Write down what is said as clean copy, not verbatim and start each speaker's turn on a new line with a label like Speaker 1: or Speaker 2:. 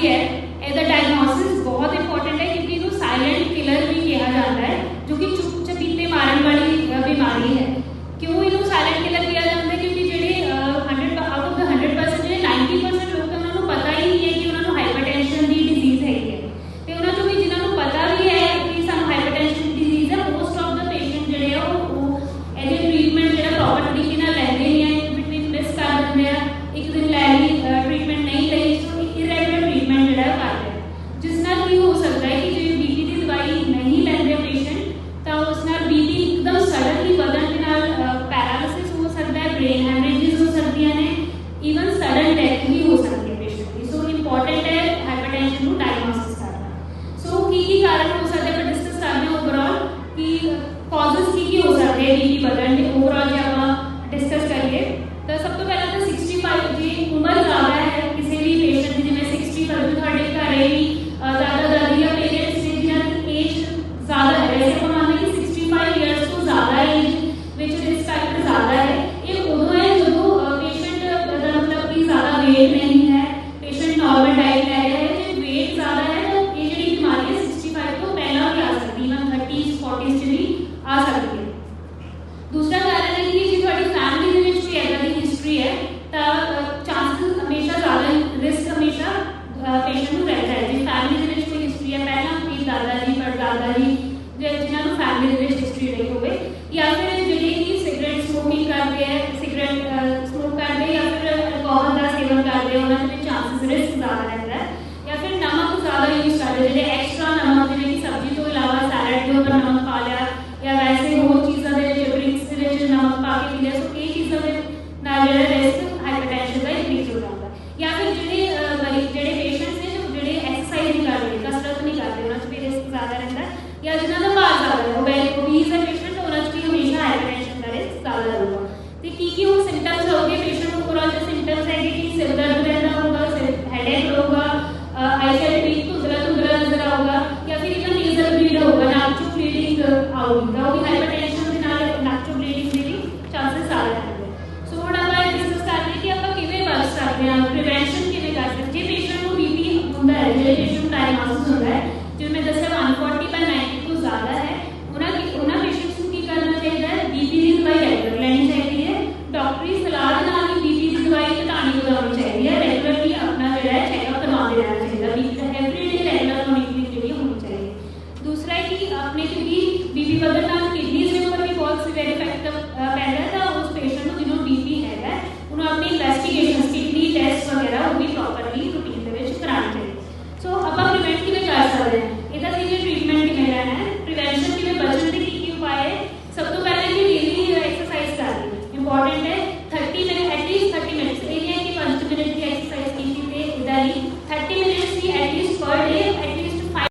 Speaker 1: भी है, ਇਹਦਾ डायग्नोसिस बहुत इंपॉर्टेंट है क्योंकि ਇਹਨੂੰ साइलेंट किलर भी कहा जाता है, जो कि चुप चपीते मारन वाली बीमारी है। क्यों ਇਹਨੂੰ साइलेंट किलर कहा जाता है? क्योंकि ਜਿਹੜੇ 100 आउट ऑफ द 100% ਜਿਹੜੇ 90% लोग ਉਹਨਾਂ ਨੂੰ पता ही नहीं है कि ਉਹਨਾਂ ਨੂੰ हाइपरटेंशन ਦੀ डिजीज ਹੈਗੀ है, ਤੇ ਉਹਨਾਂ ਚੋਂ ਵੀ ਜਿਨ੍ਹਾਂ ਨੂੰ पता भी है कि ਸਾਨੂੰ हाइपरटेंशन ਦੀ डिजीज है, मोस्ट ऑफ द पेशेंट ਜਿਹੜੇ ਆ ਉਹ ਇਹਦੇ ट्रीटमेंट ਜਿਹੜਾ प्रॉपर तरीके ਨਾਲ ਲੈਂਦੇ ਨਹੀਂ ਆ, ਬਿਟਵੀਨ ਮਿਸ ਕਰ ਦਿੰਦੇ ਆ, ਇੱਕ ਦਿਨ ਲੈ ਲਈ ट्रीटमेंट नहीं ਲਈ, ਸੋ ਇਰੈਗੂਲਰ ट्रीटमेंट ਜਿਹੜਾ ਕਰਦੇ ਆ, ਜਿਸ ਨਾਲ ਕੀ ਹੋ ਸਕਦਾ है कि ਜੇ बीपी ਦੀ ਦਵਾਈ नहीं ਲੈਂਦੇ पेशेंट ਤਾਂ ਉਸ ਨਾਲ बीपी ਇੱਕਦਮ ਸਡਨਲੀ ਵਧਣ ਦੇ ਨਾਲ ਪੈਰਾਲਿਸਿਸ ਹੋ ਸਕਦਾ ਹੈ, ब्रेन ਹੈਮਰੇजेस हो ਸਕਦੀਆਂ ਨੇ, ਈਵਨ ਸਡਨ ਡੈਥ ਵੀ ਹੋ ਸਕਦੀ ਹੈ पेशेंट ਦੀ। ਸੋ ਇੰਪੋਰਟੈਂਟ ਹੈ ਹਾਈਪਰਟੈਂਸ਼ਨ ਨੂੰ ਡਾਇਗਨੋਸਿਸ ਕਰਨਾ। ਸੋ ਕੀ ਕਾਰਨ ਹੋ ਸਕਦੇ ਆਪਾਂ ਡਿਸਕਸ ਕਰਦੇ ਹਾਂ ਓਵਰਆਲ ਕਿ ਕਾਜ਼ਸ ਕੀ ਹੋ ਸਕਦੇ ਹੈ बीपी ਵਧਣ ਦੇ। ਓਵਰਆਲ ਜੇ ਆਪਾਂ डिस्कस करिए तो सब तो पहले तो 65 जी उम्र ज़्यादा है किसी भी पेशेंट की, जिन्हें 65 थोड़े घरे भी दादा दादी या पेरेंट्स ने जिन्हें एज ज़्यादा है, वैसे हम मानते हैं कि 65 ईयर्स तो ज़्यादा एज विच रिस्क फैक्टर ज़्यादा है। ये उदों है जो पेशेंट मतलब कि ज़्यादा वेट नहीं है, पेशेंट नॉर्मल डाइट ले रहे हैं, जो वेट ज़्यादा है तो ये जी बीमारी है 65 तो पहला भी आ सकती है, इवन 30s 40s भी आ सकती है। दूसरा कारण है कि जी थोड़ी फैमिली में कोई ऐसा की हिस्ट्री है तो चांसेस हमेशा ज़्यादा रिस्क हमेशा पेशेंट को रहता है। जी फैमिली में कोई हिस्ट्री है, पहला कोई दादा जी परदादा जी जिन्होंने फैमिली में हिस्ट्री रही हो, या फिर जिन्हें कि सिगरेट स्मोकिंग करते हैं, सिगरेट स्मोक करते हैं, या फिर अल्कोहल का सेवन करते हैं, उन्होंने चांसेस रिस्क ज़्यादा रहता है। या फिर नमक ज़्यादा यूज करते हैं, जिन्हें एक्स्ट्रा नमक जिन्हें कि सब्जी तो इलावा सैलड के ऊपर नमक पा लिया या वैसे होर चीज़ों के ड्रिंक्स नमक पा के पी लिया, सो